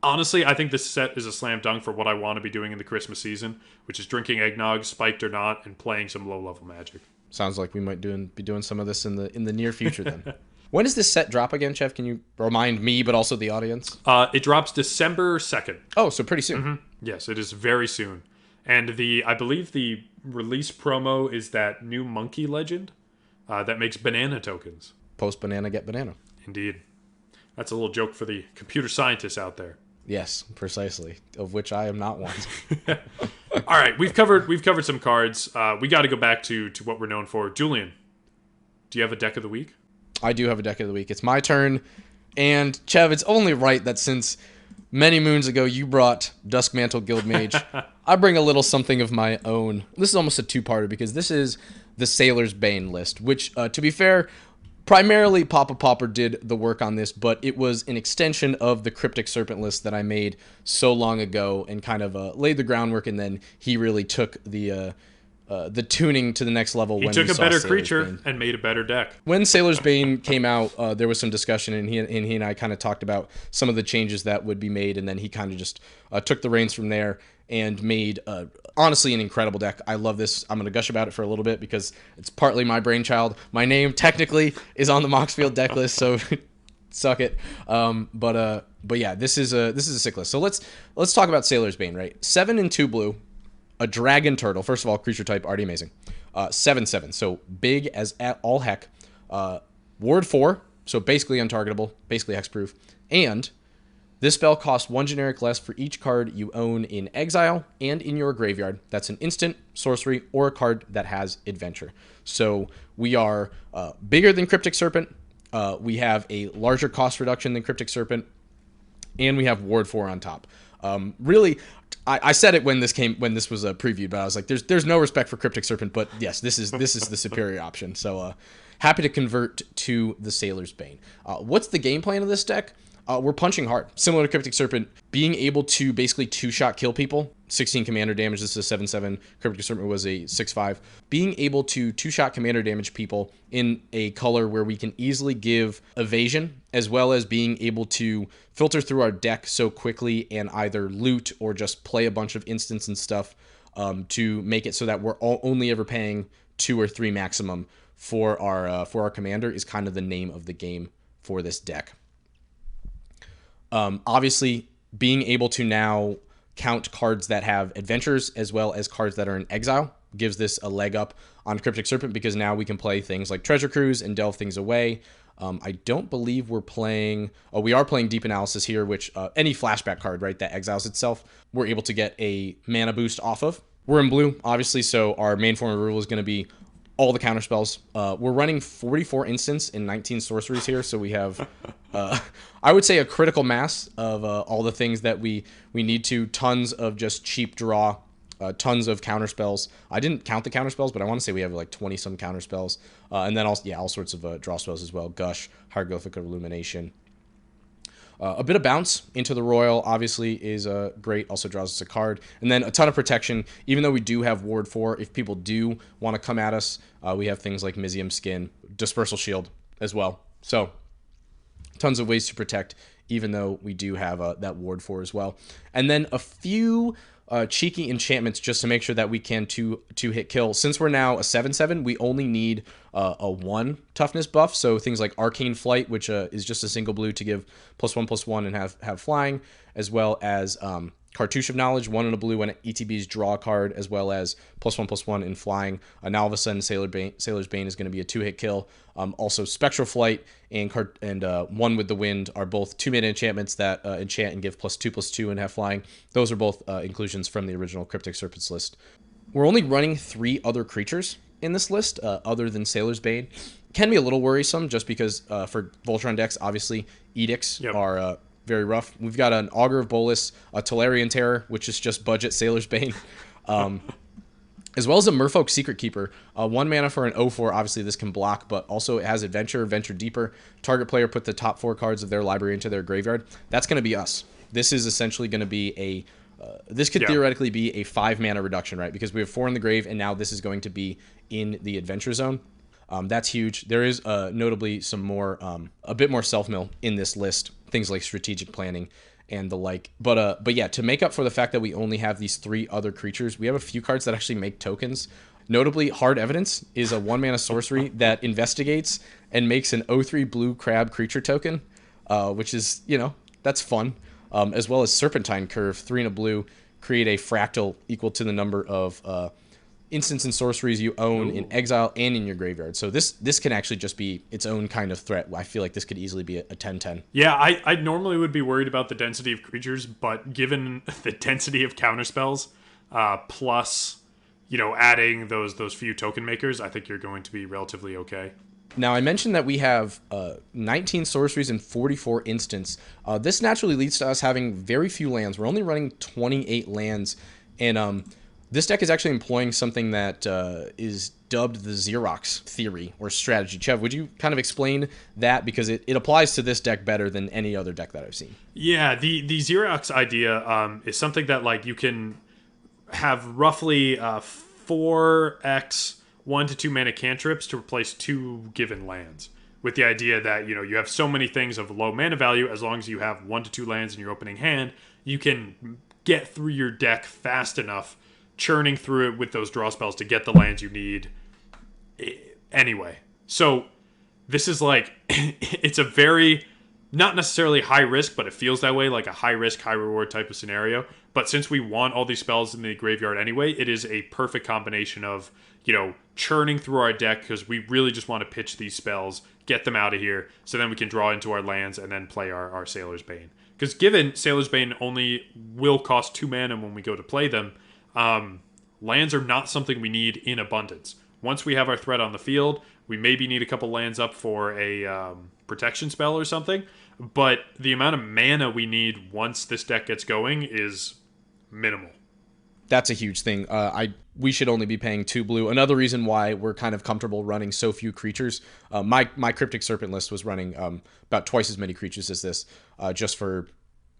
honestly, I think this set is a slam dunk for what I want to be doing in the Christmas season, which is drinking eggnog, spiked or not, and playing some low-level Magic. Sounds like we might be doing some of this in the near future then. When does this set drop again, Chev? Can you remind me, but also the audience? It drops December 2nd. Oh, so pretty soon. Mm-hmm. Yes, it is very soon. And I believe the release promo is that new monkey legend that makes banana tokens. Post banana, get banana. Indeed. That's a little joke for the computer scientists out there. Yes, precisely. Of which I am not one. All right, we've covered some cards. We got to go back to what we're known for. Julian, do you have a deck of the week? I do have a deck of the week. It's my turn. And Chev, it's only right that since many moons ago you brought Duskmantle Guildmage, I bring a little something of my own. This is almost a two-parter because this is the Sailor's Bane list, which, to be fair, primarily PapaPauper did the work on this, but it was an extension of the Cryptic Serpent list that I made so long ago and kind of laid the groundwork, and then he really took the tuning to the next level. He took a better creature and made a better deck. When Sailor's Bane came out, there was some discussion, and he and I kind of talked about some of the changes that would be made, and then he kind of just took the reins from there and made, honestly, an incredible deck. I love this. I'm going to gush about it for a little bit because it's partly my brainchild. My name technically is on the Moxfield deck list, so suck it. But yeah, this is a sick list. So let's talk about Sailor's Bane, right? 7 and 2 blue. A dragon turtle. First of all, creature type, already amazing. 7/7, so big as all heck. Ward 4, so basically untargetable, basically hexproof. And this spell costs 1 generic less for each card you own in exile and in your graveyard. That's an instant, sorcery, or a card that has adventure. So we are bigger than Cryptic Serpent. We have a larger cost reduction than Cryptic Serpent. And we have Ward 4 on top. Really, I said it when this was previewed, but I was like, there's no respect for Cryptic Serpent, but yes, this is the superior option. So happy to convert to the Sailor's Bane. What's the game plan of this deck? We're punching hard, similar to Cryptic Serpent, being able to basically 2-shot kill people. 16 commander damage. This is a 7/7. Cryptic Serpent was a 6/5. Being able to 2-shot commander damage people in a color where we can easily give evasion, as well as being able to filter through our deck so quickly and either loot or just play a bunch of instants and stuff to make it so that we're only ever paying 2 or 3 maximum for our commander is kind of the name of the game for this deck. Obviously, being able to now count cards that have adventures as well as cards that are in exile gives this a leg up on Cryptic Serpent because now we can play things like Treasure Cruise and delve things away. I don't believe we're playing... Oh, we are playing Deep Analysis here, which any flashback card, right, that exiles itself, we're able to get a mana boost off of. We're in blue, obviously, so our main form of rule is going to be all the counter spells. We're running 44 instants and 19 sorceries here, so we have, I would say, a critical mass of all the things that we need to. Tons of just cheap draw, tons of counter spells. I didn't count the counter spells, but I want to say we have like 20 some counter spells, and then also all sorts of draw spells as well. Gush, Hieroglyphic Illumination. A bit of bounce into the Royal, obviously, is great. Also draws us a card. And then a ton of protection. Even though we do have Ward 4, if people do want to come at us, we have things like Mizium Skin, Dispersal Shield as well. So tons of ways to protect, even though we do have that Ward 4 as well. And then a few cheeky enchantments just to make sure that we can two-hit kill. Since we're now a 7/7, we only need a 1 toughness buff. So things like Arcane Flight, which is just a single blue to give +1/+1 and have flying, as well as Cartouche of Knowledge, 1 and a blue when ETBs draw a card, as well as +1/+1 in flying. Now all of a sudden, Sailor's Bane is going to be a 2-hit kill. Also, Spectral Flight and 1 with the Wind are both 2-mana enchantments that enchant and give +2/+2 and have flying. Those are both inclusions from the original Cryptic Serpents list. We're only running 3 other creatures in this list, other than Sailor's Bane. Can be a little worrisome just because for Voltron decks, obviously, Edicts are very rough. We've got an Augur of Bolas, a Tolarian Terror, which is just budget Sailor's Bane, as well as a Merfolk Secret Keeper. 1 mana for an 0/4. Obviously, this can block, but also it has Adventure, Venture Deeper. Target player put the top 4 cards of their library into their graveyard. That's going to be us. This is essentially going to be a... this could theoretically be a 5 mana reduction, right? Because we have 4 in the grave, and now this is going to be in the Adventure Zone. That's huge. There is notably some more, a bit more self-mill in this list. Things like strategic planning and the like. But yeah, to make up for the fact that we only have these 3 other creatures, we have a few cards that actually make tokens. Notably, Hard Evidence is a 1-mana sorcery that investigates and makes an 0/3 blue crab creature token, which is, that's fun. As well as Serpentine Curve, 3 and a blue, create a fractal equal to the number of instants and sorceries you own in exile and in your graveyard. So this can actually just be its own kind of threat. I feel like this could easily be a 10/10. Yeah, I normally would be worried about the density of creatures, but given the density of counterspells, plus, adding those few token makers, I think you're going to be relatively okay. Now, I mentioned that we have 19 sorceries and 44 instants. This naturally leads to us having very few lands. We're only running 28 lands, and This deck is actually employing something that is dubbed the Xerox theory or strategy. Chev, would you kind of explain that? Because it applies to this deck better than any other deck that I've seen. Yeah, the Xerox idea is something that like you can have roughly 4x 1 to 2 mana cantrips to replace 2 given lands. With the idea that you have so many things of low mana value, as long as you have 1 to 2 lands in your opening hand, you can get through your deck fast enough, churning through it with those draw spells to get the lands you need. Anyway, so this is like it's a very not necessarily high risk, but it feels that way, like a high risk, high reward type of scenario. But since we want all these spells in the graveyard anyway, it is a perfect combination of, churning through our deck because we really just want to pitch these spells, get them out of here, so then we can draw into our lands and then play our Sailor's Bane. Because given Sailor's Bane only will cost 2 mana when we go to play them, lands are not something we need in abundance. Once we have our threat on the field, we maybe need a couple lands up for a protection spell or something, but the amount of mana we need once this deck gets going is minimal. That's a huge thing. We should only be paying 2 blue. Another reason why we're kind of comfortable running so few creatures. My Cryptic Serpent list was running about twice as many creatures as this, just for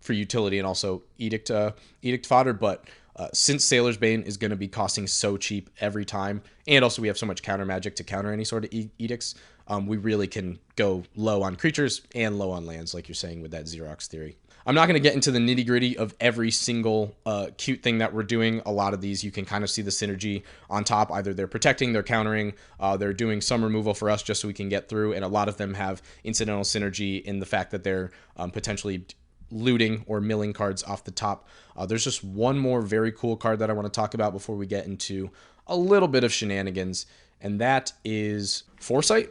utility and also edict fodder. But since Sailor's Bane is going to be costing so cheap every time, and also we have so much counter magic to counter any sort of edicts, we really can go low on creatures and low on lands, like you're saying with that Xerox theory. I'm not going to get into the nitty gritty of every single cute thing that we're doing. A lot of these you can kind of see the synergy on top. Either they're protecting, they're countering, they're doing some removal for us just so we can get through, and a lot of them have incidental synergy in the fact that they're potentially looting or milling cards off the top. There's just one more very cool card that I want to talk about before we get into a little bit of shenanigans, and that is Foresight.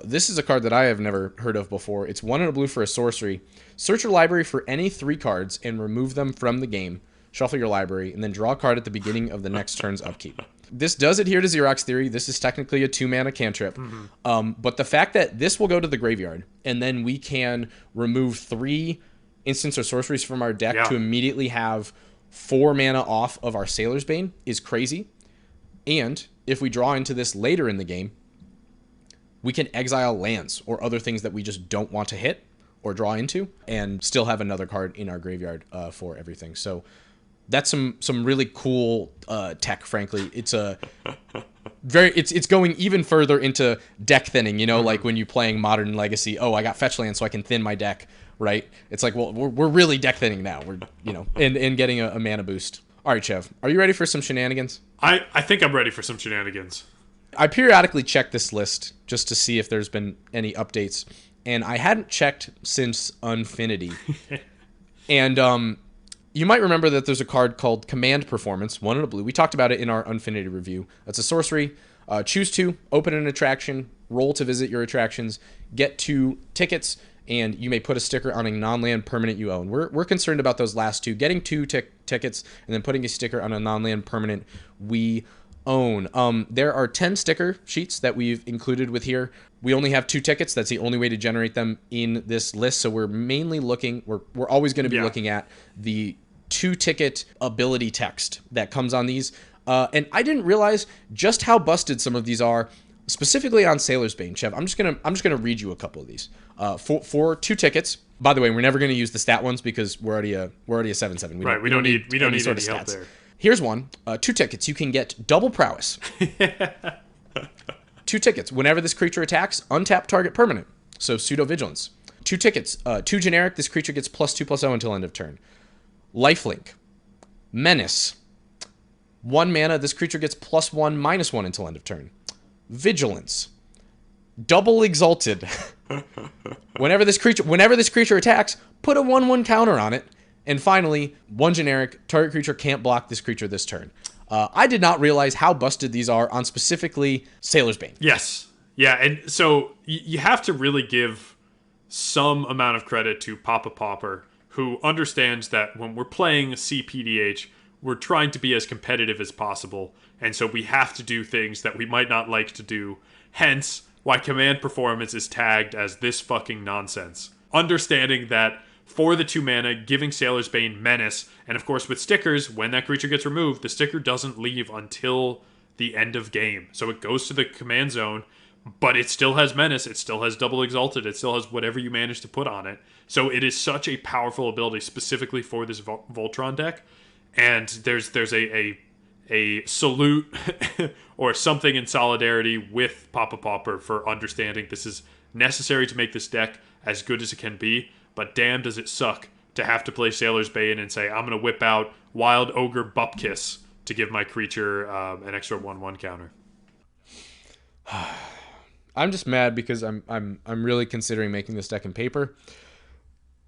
This is a card that I have never heard of before. It's 1 and a blue for a sorcery. Search your library for any 3 cards and remove them from the game. Shuffle your library, and then draw a card at the beginning of the next turn's upkeep. This does adhere to Xerox theory. This is technically a 2-mana cantrip. Mm-hmm. But the fact that this will go to the graveyard, and then we can remove 3 instants or sorceries from our deck to immediately have 4 mana off of our Sailor's Bane is crazy. And if we draw into this later in the game, we can exile lands or other things that we just don't want to hit or draw into and still have another card in our graveyard for everything. So that's some really cool tech, frankly. It's it's going even further into deck thinning, like when you're playing Modern Legacy. Oh, I got fetch land so I can thin my deck, right? It's like, well, we're really deck thinning now. We're, and getting a mana boost. All right, Chev, are you ready for some shenanigans? I think I'm ready for some shenanigans. I periodically check this list just to see if there's been any updates, and I hadn't checked since Unfinity. And you might remember that there's a card called Command Performance, 1 and a blue. We talked about it in our Unfinity review. That's a sorcery. Choose 2, open an attraction, roll to visit your attractions, get 2 tickets, and you may put a sticker on a non-land permanent you own. We're concerned about those last 2, getting 2 tickets and then putting a sticker on a non-land permanent we own. There are 10 sticker sheets that we've included with here. We only have 2 tickets. That's the only way to generate them in this list. So we're mainly looking, we're always going to be looking at the 2-ticket ability text that comes on these. And I didn't realize just how busted some of these are, specifically on Sailor's Bane. Chev, I'm just gonna read you a couple of these. For 2 tickets. By the way, we're never going to use the stat ones because we're already a 7/7. We don't need any sort of help stats there. Here's one. 2 tickets. You can get double prowess. 2 tickets. Whenever this creature attacks, untap target permanent. So pseudo vigilance. 2 tickets. 2 generic. This creature gets +2/+0 until end of turn. Lifelink. Menace. 1 mana. This creature gets +1/-1 until end of turn. Vigilance. Double exalted. Whenever this creature attacks, put a 1/1 counter on it. And finally, 1 generic, target creature can't block this creature this turn. I did not realize how busted these are on specifically Sailor's Bane. Yes. Yeah, and so you have to really give some amount of credit to PapaPauper, who understands that when we're playing CPDH, we're trying to be as competitive as possible, and so we have to do things that we might not like to do. Hence, why Command Performance is tagged as this fucking nonsense. Understanding that for the 2 mana, giving Sailor's Bane menace. And of course, with stickers, when that creature gets removed, the sticker doesn't leave until the end of game. So it goes to the command zone, but it still has menace, it still has double exalted, it still has whatever you manage to put on it. So it is such a powerful ability specifically for this Voltron deck. And there's a salute or something in solidarity with PapaPauper for understanding this is necessary to make this deck as good as it can be, but damn does it suck to have to play Sailor's Bane and say, I'm going to whip out Wild Ogre Bupkiss to give my creature an extra 1/1 counter. I'm just mad because I'm really considering making this deck in paper,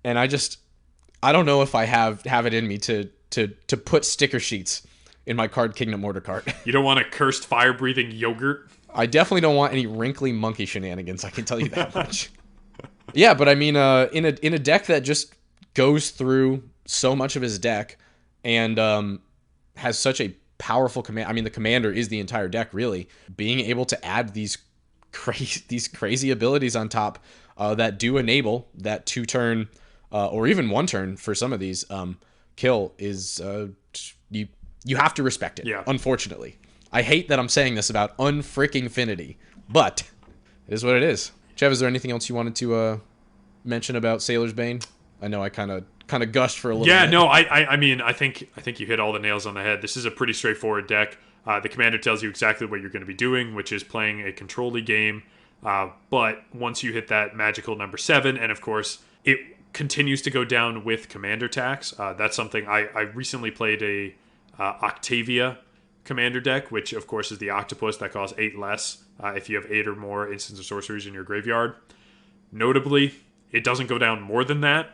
and I don't know if I have it in me to put sticker sheets in my Card Kingdom order cart. You don't want a cursed fire-breathing yogurt? I definitely don't want any wrinkly monkey shenanigans, I can tell you that much. Yeah, but I mean, in a deck that just goes through so much of his deck and has such a powerful command. I mean, the commander is the entire deck, really. Being able to add these crazy abilities on top that do enable that 2-turn or even 1-turn for some of these kill is you have to respect it. Yeah. Unfortunately, I hate that I'm saying this about unfreaking-finity, but it is what it is. Chev, is there anything else you wanted to mention about Sailor's Bane? I know I kind of gushed for a little bit. Yeah, no, I mean, I think you hit all the nails on the head. This is a pretty straightforward deck. The commander tells you exactly what you're going to be doing, which is playing a control-y game. But once you hit that magical number 7, and of course, it continues to go down with commander tax. That's something I recently played a Octavia commander deck, which of course is the octopus that costs 8 less if you have 8 or more instants or sorceries in your graveyard. Notably, it doesn't go down more than that.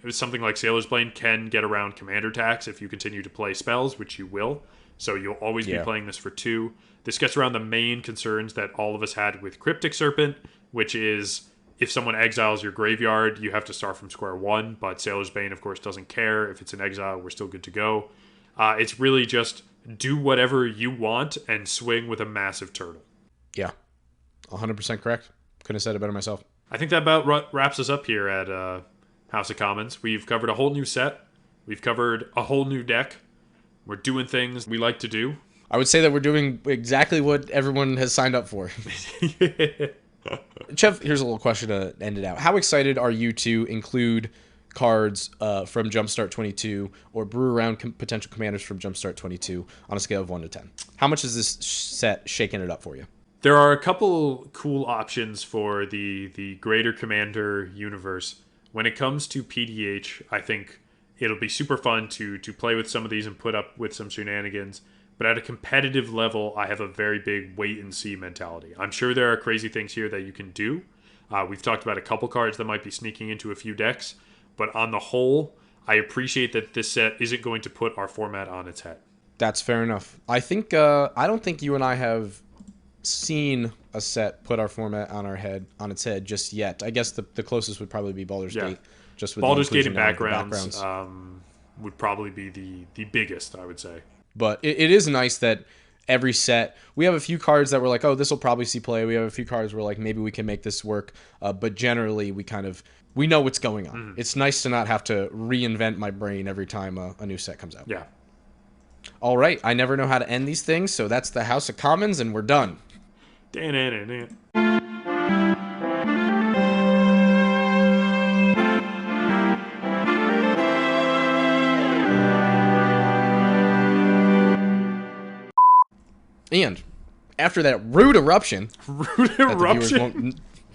Something like Sailor's Bane can get around commander tax if you continue to play spells, which you will. So you'll always be playing this for 2. This gets around the main concerns that all of us had with Cryptic Serpent, which is if someone exiles your graveyard, you have to start from square 1. But Sailor's Bane, of course, doesn't care. If it's an exile, we're still good to go. It's really just do whatever you want and swing with a massive turtle. Yeah, 100% correct. Couldn't have said it better myself. I think that about wraps us up here at House of Commons. We've covered a whole new set. We've covered a whole new deck. We're doing things we like to do. I would say that we're doing exactly what everyone has signed up for. Chev, here's a little question to end it out. How excited are you to include cards from Jumpstart 22 or brew around potential commanders from Jumpstart 22 on a scale of 1 to 10? How much is this set shaking it up for you? There are a couple cool options for the greater commander universe. When it comes to PDH, I think it'll be super fun to play with some of these and put up with some shenanigans. But at a competitive level, I have a very big wait-and-see mentality. I'm sure there are crazy things here that you can do. We've talked about a couple cards that might be sneaking into a few decks. But on the whole, I appreciate that this set isn't going to put our format on its head. That's fair enough. I think I don't think you and I have seen a set put our format on its head just yet. I guess the closest would probably be Baldur's Gate. Just with Baldur's Gate and backgrounds would probably be the biggest, I would say. But it is nice that every set, we have a few cards that we're like, oh, this will probably see play. We have a few cards where like maybe we can make this work. But generally, we know what's going on. Mm-hmm. It's nice to not have to reinvent my brain every time a new set comes out. Yeah. All right. I never know how to end these things, so that's the House of Commons, and we're done. And after that rude eruption,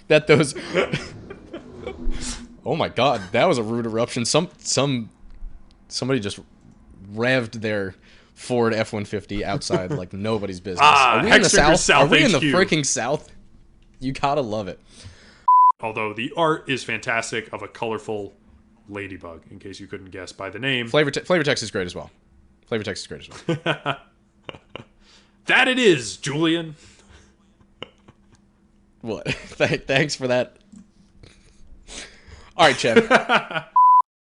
that those oh my god, that was a rude eruption. Somebody just revved their Ford F-150 outside like nobody's business. Are we in the South? Are we in the freaking South? You gotta love it. Although the art is fantastic of a colorful ladybug, in case you couldn't guess by the name. Flavor text is great as well. That it is, Julian. What? Thanks for that. All right, Chev.